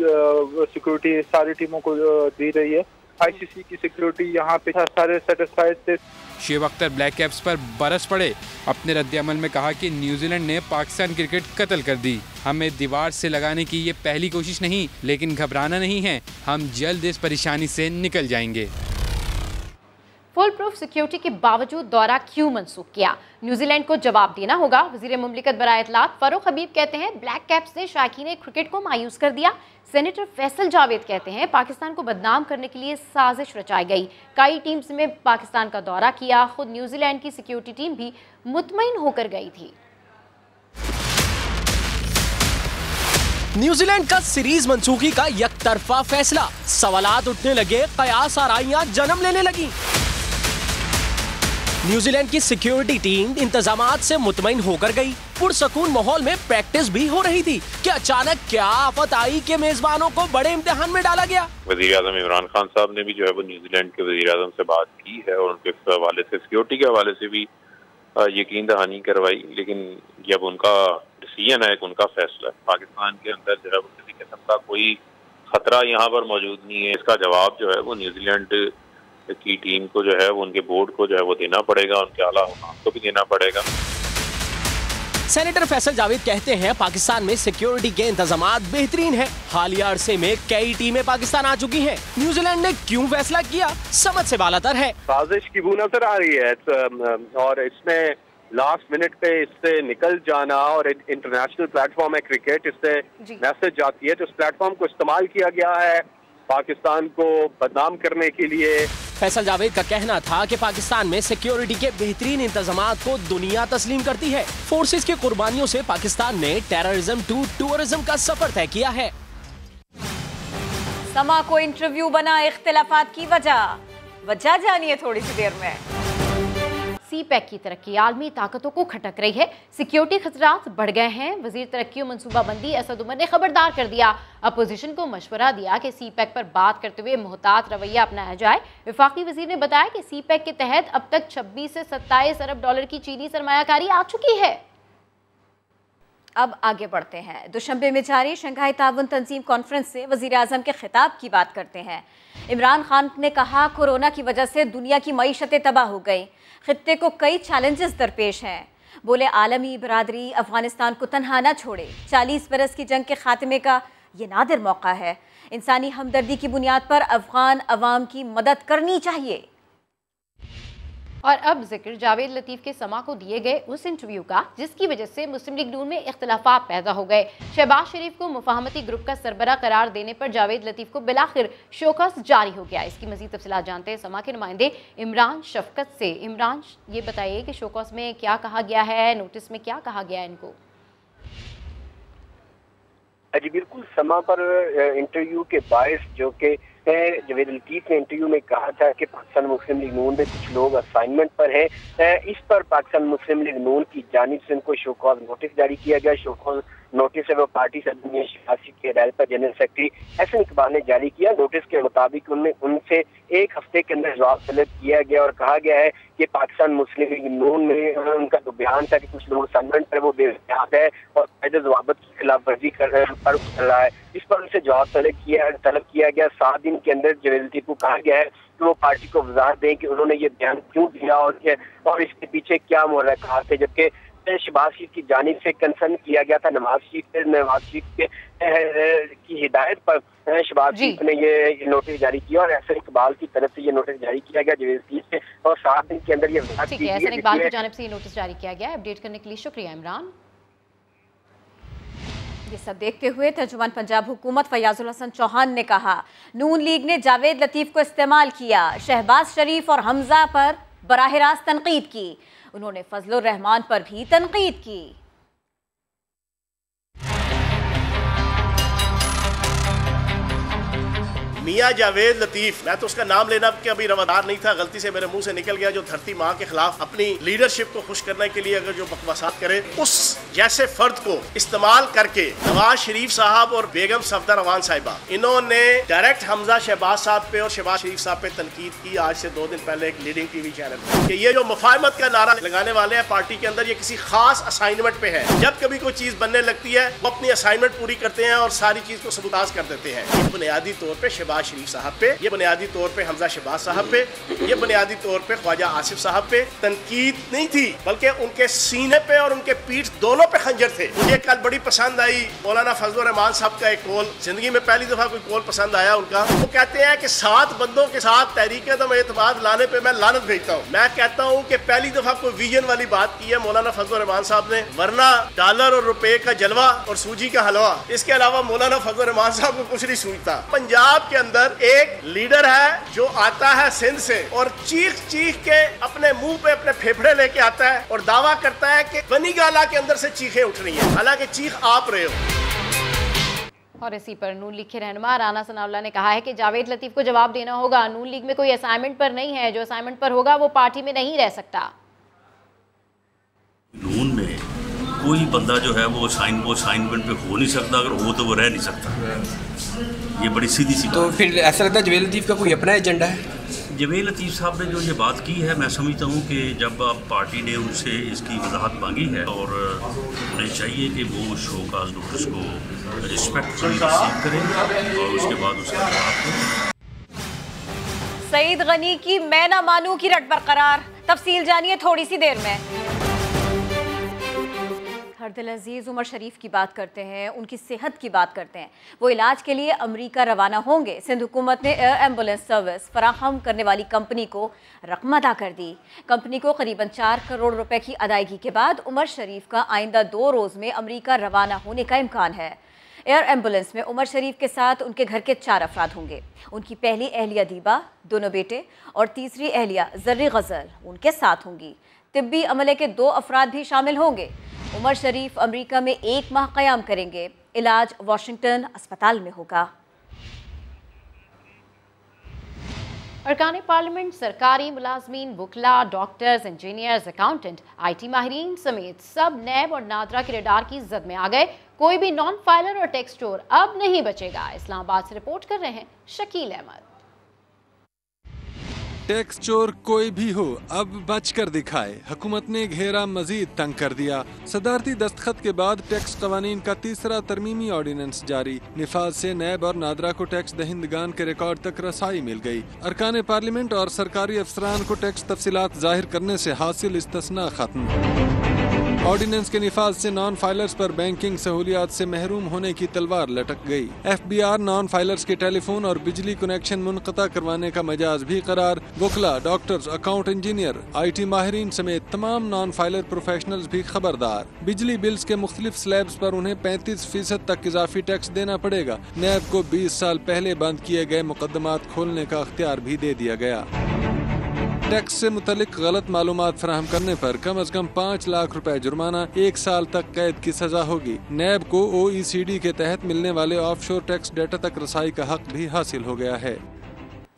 सिक्योरिटी सारी टीमों को दी रही है। ICC की सिक्योरिटी यहाँ पे सारे सेटिस्फाइड थे। शुएब अख्तर ब्लैक कैप्स पर बरस पड़े, अपने रद्द-ए-अमल में कहा कि न्यूजीलैंड ने पाकिस्तान क्रिकेट कत्ल कर दी। हमें दीवार से लगाने की ये पहली कोशिश नहीं, लेकिन घबराना नहीं है, हम जल्द इस परेशानी से निकल जाएंगे। फुल प्रूफ सिक्योरिटी के बावजूद दौरा क्यों मंसूख किया? न्यूजीलैंड को जवाब देना होगा। वजीर मुमलिकत बराए इत्तलात फारूक हबीब कहते हैं ब्लैक कैप्स ने शायकीन क्रिकेट को मायूस कर दिया। सेनेटर फैसल जावेद कहते हैं पाकिस्तान को बदनाम करने के लिए साजिश रचाई गई। कई टीम्स में पाकिस्तान का दौरा किया, खुद न्यूजीलैंड की सिक्योरिटी टीम भी मुतमईन होकर गई थी। न्यूजीलैंड का सीरीज मंसूखी का यकतरफा फैसला, सवालात उठने लगे, कयास आराइयां जन्म लेने लगी। न्यूजीलैंड की सिक्योरिटी टीम इंतजामात से मुतमईन होकर गई। पुरसकून माहौल में प्रैक्टिस भी हो रही थी कि अचानक क्या आफत आई कि मेजबानों को बड़े इम्तिहान में डाला गया। वज़ीर-ए-आज़म इमरान खान साहब ने भी जो है वो न्यूजीलैंड के वज़ीर-ए-आज़म से बात की है और उनके हवाले से सिक्योरिटी के हवाले से भी यकीन दहानी करवाई, लेकिन जब उनका डिसीजन है, उनका फैसला है, पाकिस्तान के अंदर जो है वो किसी किस्म का कोई खतरा यहाँ पर मौजूद नहीं है, इसका जवाब जो है वो न्यूजीलैंड की टीम को जो है वो उनके बोर्ड को जो है वो देना पड़ेगा, उनके आला हुकाम को भी देना पड़ेगा। सेनेटर फैसल जावेद कहते हैं पाकिस्तान में सिक्योरिटी के इंतजामात बेहतरीन है। हालिया अरसे में कई टीमें पाकिस्तान आ चुकी हैं। न्यूजीलैंड ने क्यों फैसला किया, समझ से बालातर है। साजिश की बू नजर आ रही है और इसमें लास्ट मिनट पे इससे निकल जाना, और इंटरनेशनल प्लेटफॉर्म है क्रिकेट, इससे मैसेज जाती है, तो इस प्लेटफॉर्म को इस्तेमाल किया गया है पाकिस्तान को बदनाम करने के लिए। फैसल जावेद का कहना था कि पाकिस्तान में सिक्योरिटी के बेहतरीन इंतजामात को दुनिया तस्लीम करती है। फोर्सेस की कुर्बानियों से पाकिस्तान ने टेररिज्म टू टूरिज्म का सफर तय किया है। समा को इंटरव्यू बना इख्तिलाफात की वजह जानिए थोड़ी सी देर में। सीपैक की तरक्की आलमी ताकतों को खटक रही है, सिक्योरिटी खतरात बढ़ गए हैं। वजीर तरक्की और मनसूबाबंदी असद उमर ने खबरदार कर दिया, अपोजिशन को मशवरा दिया कि सीपैक पर बात करते हुए मुहतात रवैया अपनाया जाए। वफाकी वजीर ने बताया कि सीपैक के तहत अब तक 26 से 27 अरब डॉलर की चीनी सरमायाकारी आ चुकी है। अब आगे बढ़ते हैं। दुशंबे में जारी शंघाई ताउन तंजीम कॉन्फ्रेंस से वजीर आजम के खिताब की बात करते हैं। इमरान खान ने कहा, कोरोना की वजह से दुनिया की मईशतें तबाह हो गई, खित्ते को कई चैलेंजेस दरपेश हैं। बोले, आलमी बरादरी अफगानिस्तान को तन्हा न छोड़े। 40 बरस की जंग के खात्मे का ये नादिर मौका है। इंसानी हमदर्दी की बुनियाद पर अफगान अवाम की मदद करनी चाहिए। और अब जिक्र जावेद लतीफ़ के समा को दिए गए उस इंटरव्यू का जिसकी वजह से मुस्लिम लीग नून में इख्तिलाफात पैदा हो गए। शहबाज शरीफ को मुफाहमती ग्रुप का सरबरा करार देने पर जावेद लतीफ़ को बिलाखिर शोकस जारी हो गया। इसकी मज़ीद तफसीलात जानते हैं समा के नुमाइंदे इमरान शफकत से। इमरान, ये बताइए कि शोकस में क्या कहा गया है, नोटिस में क्या कहा गया है इनको? जी बिल्कुल, समा पर इंटरव्यू के बायस जो कि जावेद लतीफ़ ने इंटरव्यू में कहा था कि पाकिस्तान मुस्लिम लीग नून में कुछ लोग असाइनमेंट पर हैं। इस पर पाकिस्तान मुस्लिम लीग नून की जानिब से उनको शो कॉज नोटिस जारी किया गया। शो कॉज नोटिस है वो पार्टी सदर शफासी के हिदायत पर जनरल सेक्रेटरी एहसन इकबाल ने जारी किया। नोटिस के मुताबिक उनसे 1 हफ्ते के अंदर जवाब तलब किया गया और कहा गया है कि पाकिस्तान मुस्लिम लीग नून में उनका जो बयान था कि कुछ लोग असाइनमेंट पर वो बेहतियात है और कायदे ज़वाबित की खिलाफ वर्जी कर रहा है, इस पर उनसे जवाब तलब किया गया। 7 दिन के अंदर जावेद लतीफ़ को कहा गया है कि वो पार्टी को वजाहत दें कि उन्होंने ये बयान क्यों दिया और इसके पीछे क्या मुहर्रिकात थे। जबकि शहबाज शरीफ की जानिब से कंसर्न किया गया था नवाज शरीफ की हिदायत पर शहबाज शरीफ ने ये नोटिस जारी किया और एहसन इकबाल की तरफ से ये नोटिस जारी किया गया जावेद लतीफ़ से, और 7 दिन के अंदर ये एहसन इकबाल की जानिब से ये नोटिस जारी किया गया। अपडेट करने के लिए शुक्रिया इमरान। ये सब देखते हुए तर्जुमान पंजाब हुकूमत फयाजुल हसन चौहान ने कहा, नून लीग ने जावेद लतीफ़ को इस्तेमाल किया, शहबाज शरीफ और हमजा पर बराह रास्त तनकीद की। उन्होंने फजलुर रहमान पर भी तनकीद की। मियां जावेद लतीफ, मैं तो उसका नाम लेना कि अभी रवादार नहीं था, गलती से मेरे मुंह से निकल गया, जो धरती माँ के खिलाफ अपनी लीडरशिप को खुश करने के लिए अगर जो बकवासात करे, उस जैसे फर्द को इस्तेमाल करके नवाज शरीफ साहब और बेगम सफदर रवान साहिबा, इन्होंने डायरेक्ट हमजा शहबाज साहब पे और शहबाज शरीफ साहब पे तनकीद की। आज से 2 दिन पहले एक लीडिंग टीवी चैनल पे कि ये जो मुफाहमत का नारा लगाने वाले हैं पार्टी के अंदर, ये किसी खास असाइनमेंट पे है। जब कभी कोई चीज बनने लगती है वो अपनी असाइनमेंट पूरी करते हैं और सारी चीज को सबूताज कर देते हैं। ये बुनियादी तौर पे शहबाज शरीफ साहब पे, ये बुनियादी तौर पे हमजा शहबाज साहब पे, ये बुनियादी तौर पे ख्वाजा आसिफ साहब पे तनकीद नहीं थी, बल्कि उनके सीने पे और उनके पीठ दोनों पे खंजर थे। मुझे कल बड़ी पसंद आई मौलाना फजलुर रहमान साहब का एक कॉल, जिंदगी में पहली दफा कोई कॉल पसंद आया उनका। वो कहते हैं कि 7 बंदों के साथ तहरीक-ए-एतमाद लाने पे मैं लानत भेजता हूँ। मैं कहता हूँ कि पहली दफा कोई विजन वाली बात की है मौलाना फजलुर रहमान साहब ने, वरना डॉलर और रुपए का जलवा और सूजी का हलवा, इसके अलावा मौलाना फजलुर रहमान साहब को कुछ नहीं सूझता। पंजाब के अंदर एक लीडर है जो आता है सिंध से और चीख चीख के अपने मुंह पे अपने फेफड़े लेके आता है और दावा करता है कि बनी गाला के अंदर से चीखें उठ रही हैं, हालांकि चीख आप रहे हो। और इसी पर नून लीग के रहनुमा राना सनाउल्लाह ने कहा है कि जावेद लतीफ़ को जवाब देना होगा। नून लीग में कोई असाइनमेंट पर नहीं है, जो असाइनमेंट पर होगा वो पार्टी में नहीं रह सकता। नून में कोई बंदा जो है वो असाइनमेंट पे हो नहीं सकता, अगर हो तो वो रह नहीं सकता। ये बड़ी सीधी सी बात। तो फिर ऐसा लगता है जावेद लतीफ़ का कोई अपना एजेंडा है? जावेद लतीफ़ साहब ने जो ये बात की है, मैं समझता हूँ कि जब अब पार्टी ने उनसे इसकी वजाहत मांगी है और उन्हें चाहिए कि वो शोकाज नोटिस को रिस्पेक्टफुली रिसीव करें और उसके बाद उसका जवाब दें। सईद गनी की मैं ना मानूं की रट बरकरार, तफसील जानिए थोड़ी सी देर में। हर दिल अजीज़ उमर शरीफ की बात करते हैं, उनकी सेहत की बात करते हैं। वो इलाज के लिए अमेरिका रवाना होंगे। सिंध हुकूमत ने एयर एम्बुलेंस सर्विस फराहम करने वाली कंपनी को रकम अदा कर दी। कंपनी को करीबन 4 करोड़ रुपए की अदायगी के बाद उमर शरीफ का आइंदा 2 रोज़ में अमेरिका रवाना होने का इम्कान है। एयर एम्बुलेंस में उमर शरीफ के साथ उनके घर के 4 अफराद होंगे। उनकी पहली अहलिया दीबा, 2 बेटे और तीसरी अहलिया जर्री गज़ल उनके साथ होंगी। तिब्बी अमले के 2 अफराद भी शामिल होंगे। उमर शरीफ अमेरिका में 1 माह क़याम करेंगे। इलाज वाशिंगटन अस्पताल में होगा। अरकान पार्लियामेंट, सरकारी मुलाजमीन, वकला, डॉक्टर्स, इंजीनियर्स, अकाउंटेंट, IT माहिरीन समेत सब नैब और नादरा के रडार की जद में आ गए। कोई भी नॉन फाइलर और टैक्स चोर अब नहीं बचेगा। इस्लामाबाद से रिपोर्ट कर रहे हैं शकील अहमद। टैक्स चोर कोई भी हो अब बच कर दिखाए। हुकूमत ने घेरा मजीद तंग कर दिया। सदारती दस्तखत के बाद टैक्स कवानीन का 3रा तरमीमी ऑर्डिनेंस जारी। निफाज से नैब और नादरा को टैक्स दहिंदगान के रिकॉर्ड तक रसाई मिल गई। अरकान पार्लियामेंट और सरकारी अफसरान को टैक्स तफसीलात जाहिर करने से हासिल इस्तिस्ना खत्म। ऑर्डिनेंस के निफाज से नॉन फाइलर्स पर बैंकिंग सहूलियात से महरूम होने की तलवार लटक गई। FBR नॉन फाइलर्स के टेलीफोन और बिजली कनेक्शन मुनक़ता करवाने का मजाज भी करार। वकला, डॉक्टर्स, अकाउंट इंजीनियर, IT माहिरीन समेत तमाम नॉन फाइलर प्रोफेशनल्स भी खबरदार। बिजली बिल्स के मुख्तलिफ स्लैब्स पर उन्हें 35% तक इजाफी टैक्स देना पड़ेगा। नैब को 20 साल पहले बंद किए गए मुकदमात खोलने का अख्तियार भी दे दिया गया। टैक्स से मुतलिक गलत मालूमात फराहम करने पर कम अज कम 5 लाख रुपए जुर्माना, 1 साल तक कैद की सजा होगी। नैब को OECD के तहत मिलने वाले ऑफशोर टैक्स डेटा तक रसाई का हक भी हासिल हो गया है।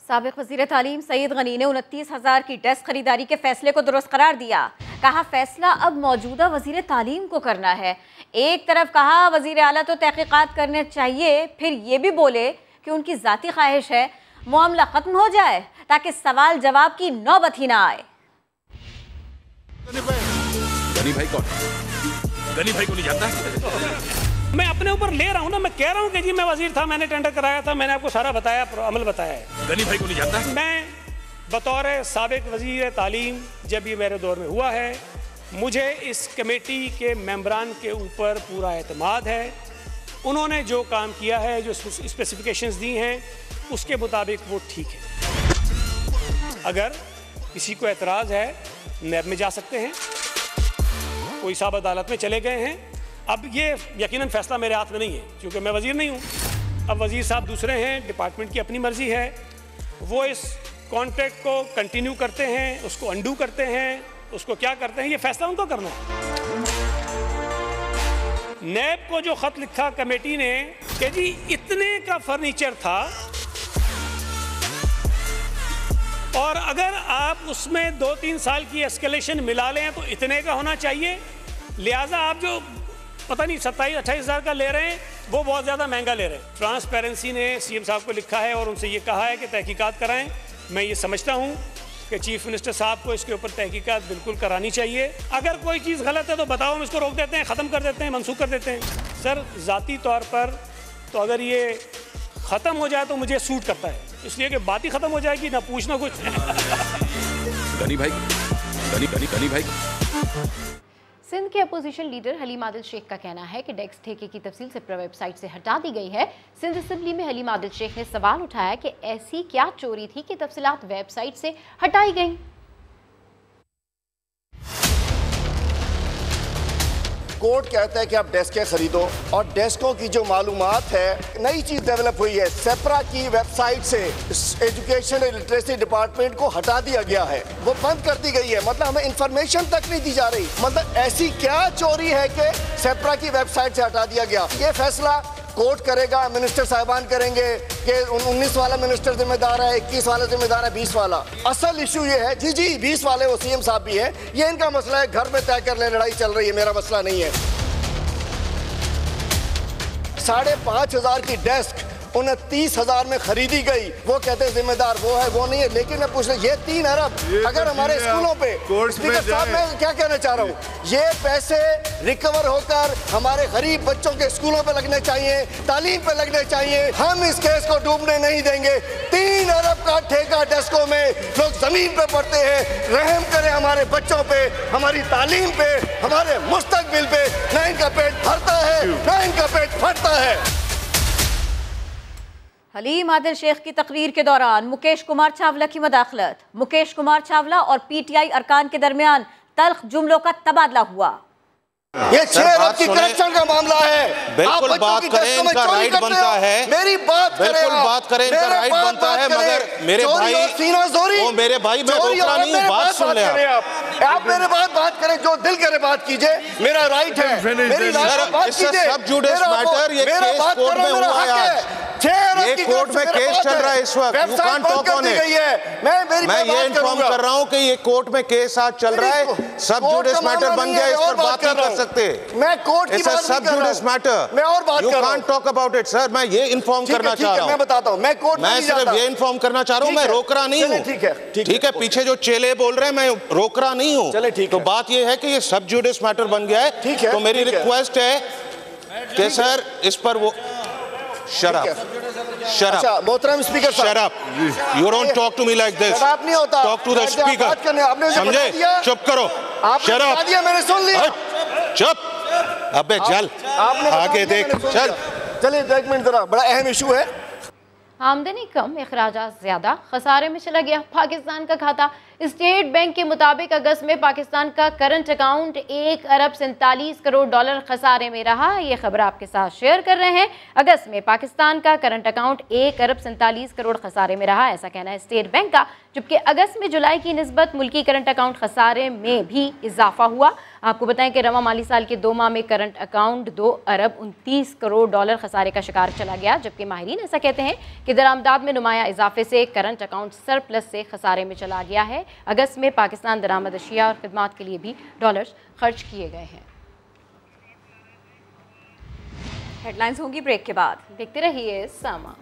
साबिक वज़ीर तालीम सईद गनी ने 29,000 की डेस्क खरीदारी के फैसले को दुरुस्त करार दिया। कहा फैसला अब मौजूदा वज़ीर तालीम को करना है। एक तरफ कहा वज़ीर आला तो तहकीकात करने चाहिए, फिर ये भी बोले कि उनकी ज़ाती ख्वाहिश है मामला खत्म हो जाए ताकि सवाल जवाब की नौबत ही ना आए। गनी भाई कौन? गनी भाई को नहीं जानता? मैं अपने ऊपर ले रहा हूँ ना, मैं कह रहा हूँ कि जी मैं वजीर था, मैंने टेंडर कराया था, मैंने आपको सारा बताया, अमल बताया है। गनी भाई को नहीं जानता? मैं बतौर साबिक वजीर तालीम जब ये मेरे दौर में हुआ है, मुझे इस कमेटी के मेंबरान के ऊपर पूरा एतमाद है। उन्होंने जो काम किया है, जो स्पेसिफिकेशंस दी हैं, उसके मुताबिक वो ठीक है। अगर किसी को एतराज़ है नैब में जा सकते हैं, कोई साहब अदालत में चले गए हैं। अब ये यकीनन फैसला मेरे हाथ में नहीं है क्योंकि मैं वज़ीर नहीं हूँ। अब वज़ीर साहब दूसरे हैं, डिपार्टमेंट की अपनी मर्ज़ी है। वो इस कॉन्ट्रैक्ट को कंटिन्यू करते हैं, उसको अंडू करते हैं, उसको क्या करते हैं, ये फैसला उनको करना है। नैब को जो ख़त लिखा कमेटी ने कि जी इतने का फर्नीचर था और अगर आप उसमें 2-3 साल की एस्केलेशन मिला लें तो इतने का होना चाहिए, लिहाजा आप जो पता नहीं 27-28 हज़ार का ले रहे हैं वो बहुत ज़्यादा महंगा ले रहे हैं। ट्रांसपेरेंसी ने CM साहब को लिखा है और उनसे ये कहा है कि तहकीकात कराएं। मैं ये समझता हूँ कि चीफ मिनिस्टर साहब को इसके ऊपर तहकीकात बिल्कुल करानी चाहिए। अगर कोई चीज़ गलत है तो बताओ, हम इसको रोक देते हैं, ख़त्म कर देते हैं, मनसूख कर देते हैं। सर ज़ाती तौर पर तो अगर ये ख़त्म हो जाए तो मुझे सूट करता है, इसलिए कि बात ही ख़त्म हो जाएगी, ना पूछना कुछ। गनी भाई, गनी भाई। सिंध के अपोजिशन लीडर हलीम आदिल शेख का कहना है कि डेक्स ठेके की तफसील से वेबसाइट से हटा दी गई है। सिंध असेंबली में हलीम आदिल शेख ने सवाल उठाया कि ऐसी क्या चोरी थी कि तफसीलात वेबसाइट से हटाई गई। कोर्ट कहता है कि आप डेस्कें खरीदो और डेस्कों की जो मालूमात है, नई चीज डेवलप हुई है, सेपरा की वेबसाइट से एजुकेशन एंड लिटरेसी डिपार्टमेंट को हटा दिया गया है, वो बंद कर दी गई है। मतलब हमें इंफॉर्मेशन तक नहीं दी जा रही। मतलब ऐसी क्या चोरी है कि सेपरा की वेबसाइट से हटा दिया गया। ये फैसला कोर्ट करेगा, मिनिस्टर साहिबान करेंगे कि 19 वाला मिनिस्टर जिम्मेदार है, 21 वाला जिम्मेदार है, 20 वाला। असल इशू ये है जी 20 वाले वो CM साहब भी है, ये इनका मसला है, घर में तय कर ले, लड़ाई चल रही है, मेरा मसला नहीं है। 5,500 की डेस्क 29,000 में खरीदी गई, वो कहते हैं जिम्मेदार वो है, वो नहीं है। लेकिन मैं पूछ रहा हूँ ये 3 अरब अगर हमारे स्कूलों पे, स्पीकर साहब मैं क्या कहना चाह रहा हूँ, ये पैसे रिकवर होकर हमारे गरीब बच्चों के स्कूलों पे लगने चाहिए, तालीम पे लगने चाहिए। हम इस केस को डूबने नहीं देंगे। 3 अरब का ठेका डेस्कों में, लोग जमीन पे पड़ते हैं। रहम करें हमारे बच्चों पे, हमारी तालीम पे, हमारे मुस्तकबिल पे, ना इनका जाता है। हलीम आदिल शेख की तकरीर के दौरान मुकेश कुमार चावला की मदाखलत। मुकेश कुमार चावला और पीटीआई अरकान के दरमियान तल्ख जुमलों का तबादला हुआ। ये 6 अरब की करप्शन का मामला है। बिल्कुल बात करें, इनका राइट बनता है। मेरी बात करें, बिल्कुल बात करें, इनका राइट बनता है। मगर मेरे भाई, वो मेरे भाई, मैं रोकना नहीं हूँ, बात सुन ले आप मेरे बात करें, जो दिल करे बात कीजिए, मेरा राइट है। मेरी बात कीजिए। सब जुडिस मैटर, ये केस कोर्ट में हुआ है आज। ये कोर्ट में केस चल रहा है इस वक्त। You can't talk on it. मैं ये इन्फॉर्म कर रहा हूँ कि ये कोर्ट में केस आज चल रहा है। सब जुडिस मैटर बन गया, इस पर बात नहीं कर सकते। मैं कोर्ट की बात सब जुडिस मैटर, मैं और बात you can't talk about it sir. मैं ये इन्फॉर्म करना चाह रहा हूँ। मैं बताता हूँ, मैं कोर्ट मैं सिर्फ ये इन्फॉर्म करना चाह रहा हूँ, मैं रोक रहा नहीं हूँ। ठीक है, पीछे जो चेले बोल रहे हैं, मैं रोक रहा नहीं हूँ। तो बात ये है कि ये सब जुडिस मैटर बन गया है। तो मेरी रिक्वेस्ट है कि सर इस पर वो Shut up. मोहतरम स्पीकर साहब, Shut up. You don't talk to me like this. Shut up नहीं होता। Talk to the speaker. समझे? चुप करो। Shut up. मैंने सुन लिया। चुप। अबे चल। आगे देख। चल। चलिए 1 मिनट जरा, बड़ा अहम इशू है। आमदनी कम, अखराजात ज़्यादा, खसारे में चला गया पाकिस्तान का खाता। स्टेट बैंक के मुताबिक अगस्त में पाकिस्तान का करंट अकाउंट 1 अरब 47 करोड़ डॉलर खसारे में रहा। ये खबर आपके साथ शेयर कर रहे हैं। अगस्त में पाकिस्तान का करंट अकाउंट 1 अरब 47 करोड़ खसारे में रहा, ऐसा कहना है स्टेट बैंक का। जबकि अगस्त में जुलाई की निस्बत मुल्की करंट अकाउंट खसारे में भी इजाफा हुआ। आपको बताएं कि रवा माली साल के 2 माह में करंट अकाउंट 2 अरब 29 करोड़ डॉलर खसारे का शिकार चला गया। जबकि माहिरीन ऐसा कहते हैं कि दरामदाद में नुमाया इजाफे से करंट अकाउंट सरप्लस से खसारे में चला गया है। अगस्त में पाकिस्तान दरामद अशिया और खिदमात के लिए भी डॉलर्स खर्च किए गए हैं। हेडलाइंस होंगी ब्रेक के बाद, देखते रहिए सामा।